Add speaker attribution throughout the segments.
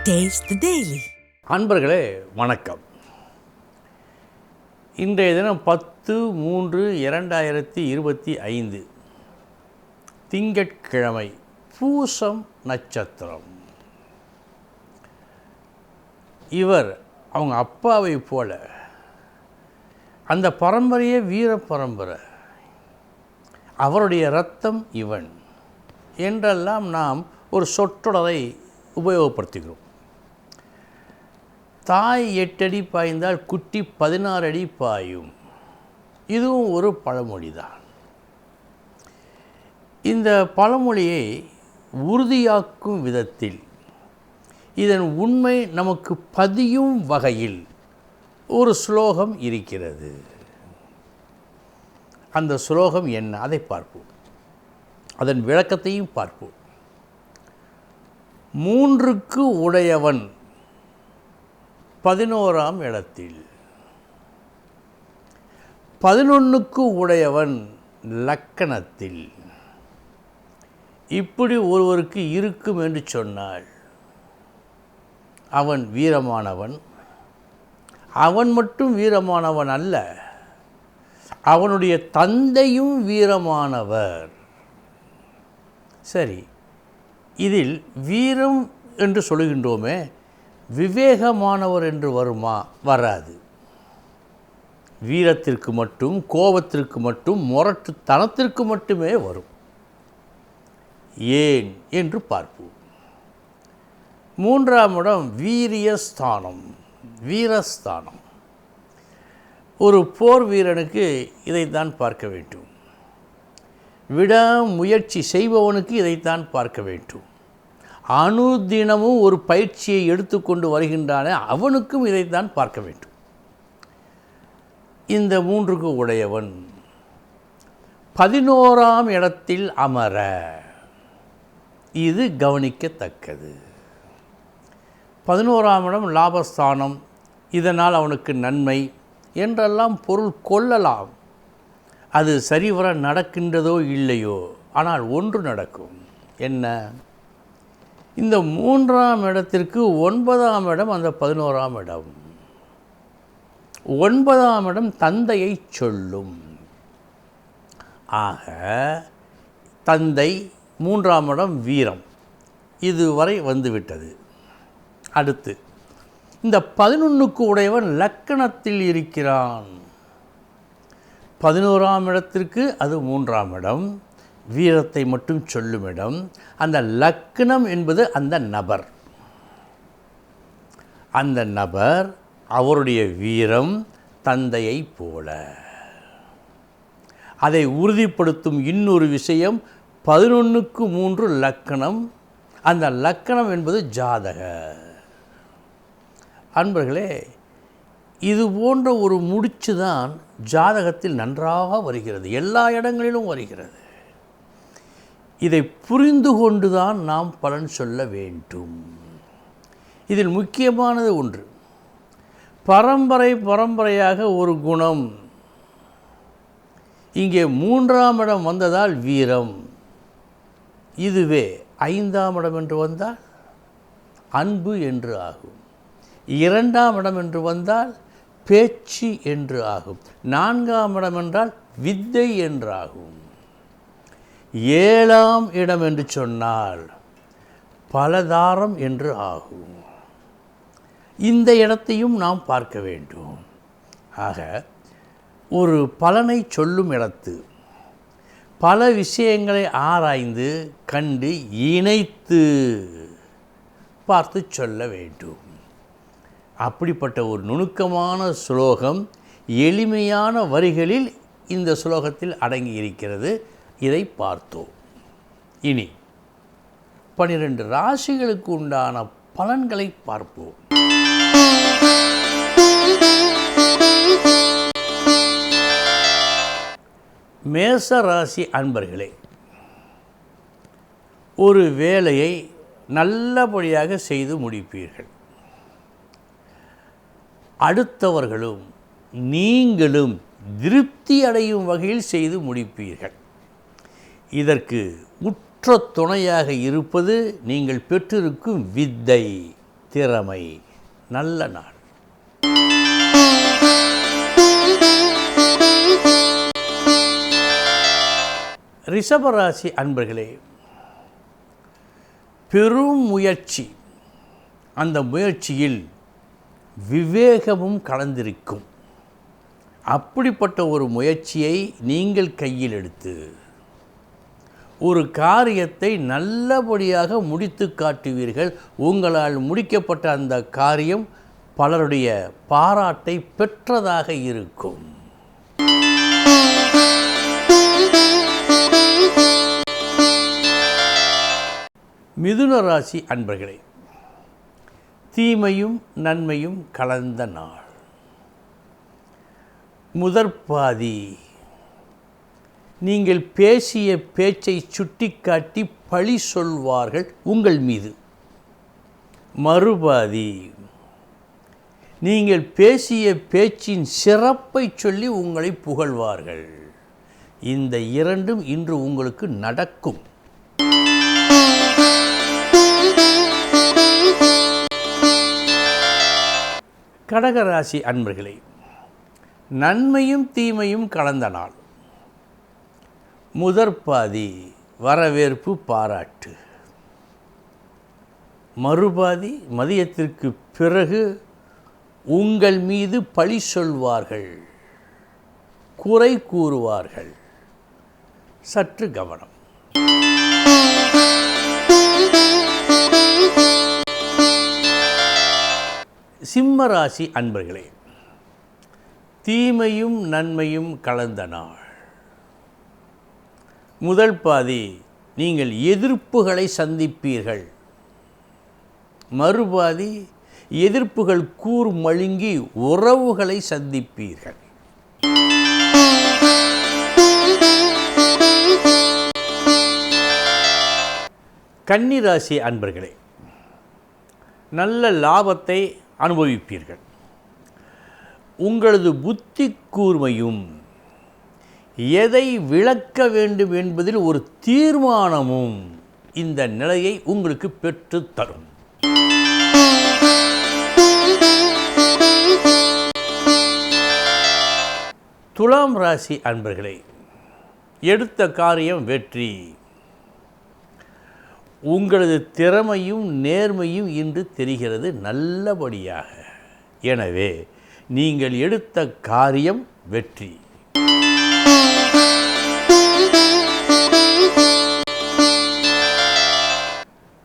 Speaker 1: Taste the Daily.
Speaker 2: அன்பர்களே வணக்கம். இன்றைய தினம் 10/3/2025 திங்கட்கிழமை, பூசம் நட்சத்திரம். இவர் அவங்க அப்பாவை போல அந்த பரம்பரையே வீர பரம்பரை, அவருடைய இரத்தம் இவன் என்றெல்லாம் நாம் ஒரு சொற்றொடரை உபயோகப்படுத்துகிறோம். தாய் 8 அடி பாய்ந்தால் குட்டி 16 அடி பாயும். இதுவும் ஒரு பழமொழி தான். இந்த பழமொழியை உறுதியாக்கும் விதத்தில், இதன் உண்மை நமக்கு பதியும் வகையில் ஒரு ஸ்லோகம் இருக்கிறது. அந்த ஸ்லோகம் என்ன, அதை பார்ப்போம். அதன் விளக்கத்தையும் பார்ப்போம். 3க்கு உடையவன் 11ஆம் இடத்தில், 11க்கு உடையவன் லக்கணத்தில். இப்படி ஒருவருக்கு இருக்கும் என்று சொன்னால் அவன் வீரமானவன். அவன் மட்டும் வீரமானவன் அல்ல, அவனுடைய தந்தையும் வீரமானவர். சரி, இதில் வீரம் என்று சொல்கின்றோமே, விவேகமானவர் என்று வருமா? வராது. வீரத்திற்கு மட்டும், கோபத்திற்கு மட்டும், முரட்டுத்தனத்திற்கு மட்டுமே வரும். ஏன் என்று பார்ப்போம். 3ஆம் இடம் வீரியஸ்தானம், வீரஸ்தானம். ஒரு போர் வீரனுக்கு இதைத்தான் பார்க்க வேண்டும். விடாமுயற்சி செய்பவனுக்கு இதைத்தான் பார்க்க வேண்டும். அனுதினமும் ஒரு பயிற்சியை எடுத்துக்கொண்டு வருகின்றானே, அவனுக்கும் இதைத்தான் பார்க்க வேண்டும். இந்த 3க்கு உடையவன் 11ஆம் இடத்தில் அமர, இது கவனிக்கத்தக்கது. 11ஆம் இடம் லாபஸ்தானம், இதனால் அவனுக்கு நன்மை என்றெல்லாம் பொருள் கொள்ளலாம். அது சரிவர நடக்கின்றதோ இல்லையோ, ஆனால் ஒன்று நடக்கும். என்ன? இந்த 3ஆம் இடத்திற்கு 9ஆம் இடம் அந்த 11ஆம் இடம். 9ஆம் இடம் தந்தையை சொல்லும். ஆக தந்தை, 3ஆம் இடம் வீரம், இதுவரை வந்துவிட்டது. அடுத்து இந்த 11க்கு உடையவன் லக்கணத்தில் இருக்கிறான். 11ஆம் இடத்திற்கு அது 3ஆம் இடம், வீரத்தை மட்டும் சொல்லும் இடம். அந்த லக்னம் என்பது அந்த நபர். அந்த நபர், அவருடைய வீரம் தந்தையை போல. அதை உறுதிப்படுத்தும் இன்னொரு விஷயம் 11க்கு 3 லக்கணம். அந்த லக்கணம் என்பது ஜாதக. அன்பர்களே, இது போன்ற ஒரு முடிச்சு தான் ஜாதகத்தில் நன்றாக வருகிறது, எல்லா இடங்களிலும் வருகிறது. இதை புரிந்து கொண்டுதான் நாம் பலன் சொல்ல வேண்டும். இதில் முக்கியமானது ஒன்று, பரம்பரையாக ஒரு குணம். இங்கே 3ஆம் இடம் வந்ததால் வீரம். இதுவே 5ஆம் இடம் என்று வந்தால் அன்பு என்று ஆகும். 2ஆம் இடம் என்று வந்தால் பேச்சு என்று ஆகும். 4ஆம் இடம் என்றால் வித்தை என்றாகும். 7ஆம் இடம் என்று சொன்னால் பலதாரம் என்று ஆகும். இந்த இடத்தையும் நாம் பார்க்க வேண்டும். ஆக ஒரு பலனை சொல்லும் இடத்து பல விஷயங்களை ஆராய்ந்து கண்டு இணைத்து பார்த்து சொல்ல வேண்டும். அப்படிப்பட்ட ஒரு நுணுக்கமான ஸ்லோகம் எளிமையான வரிகளில் இந்த ஸ்லோகத்தில் அடங்கி இருக்கிறது. இதை பார்த்தோம். இனி 12 ராசிகளுக்கு உண்டான பலன்களை பார்ப்போம். மேச ராசி அன்பர்களே, ஒரு வேலையை நல்லபடியாக செய்து முடிப்பீர்கள். அடுத்தவர்களும் நீங்களும் திருப்தி அடையும் வகையில் செய்து முடிப்பீர்கள். இதற்கு உற்ற துணையாக இருப்பது நீங்கள் பெற்றிருக்கும் வித்தை, திறமை. நல்ல நாள். ரிஷபராசி அன்பர்களே, பெரும் முயற்சி, அந்த முயற்சியில் விவேகமும் கலந்திருக்கும். அப்படிப்பட்ட ஒரு முயற்சியை நீங்கள் கையில் எடுத்து ஒரு காரியத்தை நல்லபடியாக முடித்து காட்டுவீர்கள். உங்களால் முடிக்கப்பட்ட அந்த காரியம் பலருடைய பாராட்டை பெற்றதாக இருக்கும். மிதுன ராசி அன்பர்களே, தீமையும் நன்மையும் கலந்த நாள். முதற்பாதி நீங்கள் பேசிய பேச்சை சுட்டிக்காட்டி பழி சொல்வார்கள் உங்கள் மீது. மறுபாதி நீங்கள் பேசிய பேச்சின் சிறப்பை சொல்லி உங்களை புகழ்வார்கள். இந்த இரண்டும் இன்று உங்களுக்கு நடக்கும். கடகராசி அன்பர்களே, நன்மையும் தீமையும் கலந்த நாள். முதற்பாதி வரவேற்பு பாராட்டு. மறுபாதி மதியத்திற்கு பிறகு உங்கள் மீது பழி சொல்வார்கள், குறை கூறுவார்கள். சற்று கவனம். சிம்மராசி அன்பர்களே, தீமையும் நன்மையும் கலந்த நாள். முதல் பாதி நீங்கள் எதிர்ப்புகளை சந்திப்பீர்கள். மறுபாதி எதிர்ப்புகள் கூர் மழுங்கி உறவுகளை சந்திப்பீர்கள். கன்னிராசி அன்பர்களே, நல்ல லாபத்தை அனுபவிப்பீர்கள். உங்களது புத்தி கூர்மையும் எதை விளக்க வேண்டும் என்பதில் ஒரு தீர்மானமும் இந்த நிலையை உங்களுக்கு பெற்று தரும். துலாம் ராசி அன்பர்களே, எடுத்த காரியம் வெற்றி. உங்களது திறமையும் நேர்மையும் இன்று தெரிகிறது நல்லபடியாக. எனவே நீங்கள் எடுத்த காரியம் வெற்றி.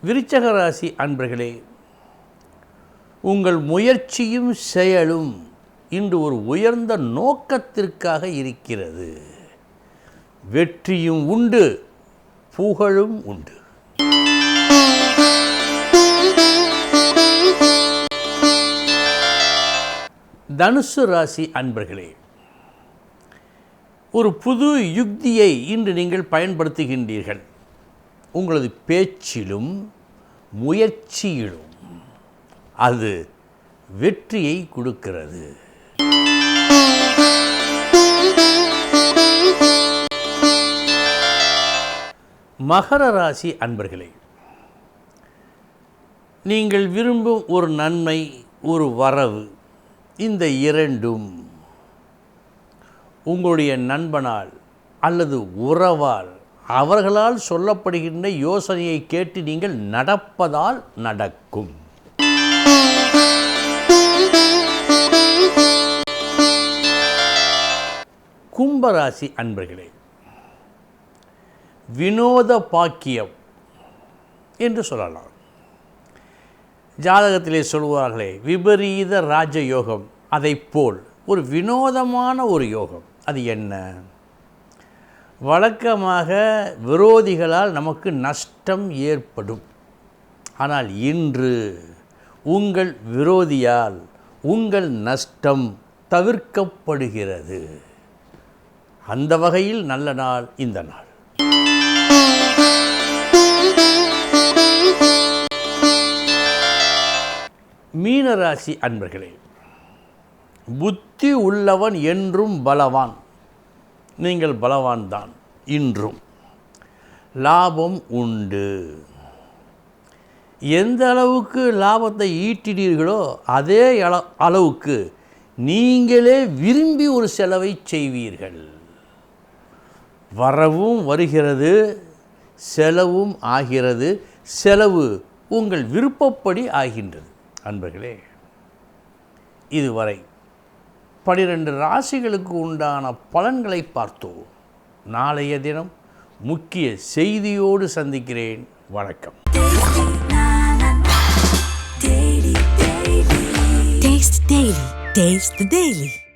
Speaker 2: விருச்சிக ராசி அன்பர்களே, உங்கள் முயற்சியும் செயலும் இன்று ஒரு உயர்ந்த நோக்கத்திற்காக இருக்கிறது. வெற்றியும் உண்டு, புகழும் உண்டு. தனுசு ராசி அன்பர்களே, ஒரு புது யுக்தியை இன்று நீங்கள் பயன்படுத்துகின்றீர்கள். உங்களது பேச்சிலும் முயற்சியிலும் அது வெற்றியை கொடுக்கிறது. மகர ராசி அன்பர்களே, நீங்கள் விரும்பும் ஒரு நன்மை, ஒரு வரவு, இந்த இரண்டும் உங்களுடைய நண்பனால் அல்லது உறவால் அவர்களால் சொல்லப்படுகின்ற யோசனையை கேட்டு நீங்கள் நடப்பதால் நடக்கும். கும்பராசி அன்பர்களே, வினோத பாக்கியம் என்று சொல்லலாம். ஜாதகத்திலே சொல்வார்களே விபரீத ராஜயோகம், அதைப்போல் ஒரு வினோதமான ஒரு யோகம். அது என்ன? வழக்கமாக விரோதிகளால் நமக்கு நஷ்டம் ஏற்படும். ஆனால் இன்று உங்கள் விரோதியால் உங்கள் நஷ்டம் தவிர்க்கப்படுகிறது. அந்த வகையில் நல்ல நாள் இந்த நாள். மீனராசி அன்பர்களே, புத்தி உள்ளவன் என்றும் பலவான். நீங்கள் பலவான்தான். இன்றும் லாபம் உண்டு. எந்த அளவுக்கு லாபத்தை ஈட்டினீர்களோ அதே அளவுக்கு நீங்களே விரும்பி ஒரு செலவை செய்வீர்கள். வரவும் வருகிறது, செலவும் ஆகிறது, செலவு உங்கள் விருப்பப்படி ஆகின்றது. அன்பர்களே, இதுவரை 12 ராசிகளுக்கு உண்டான பலன்களை பார்த்தோம். நாளைய தினம் முக்கிய செய்தியோடு சந்திக்கிறேன். வணக்கம்.
Speaker 1: Taste the Daily.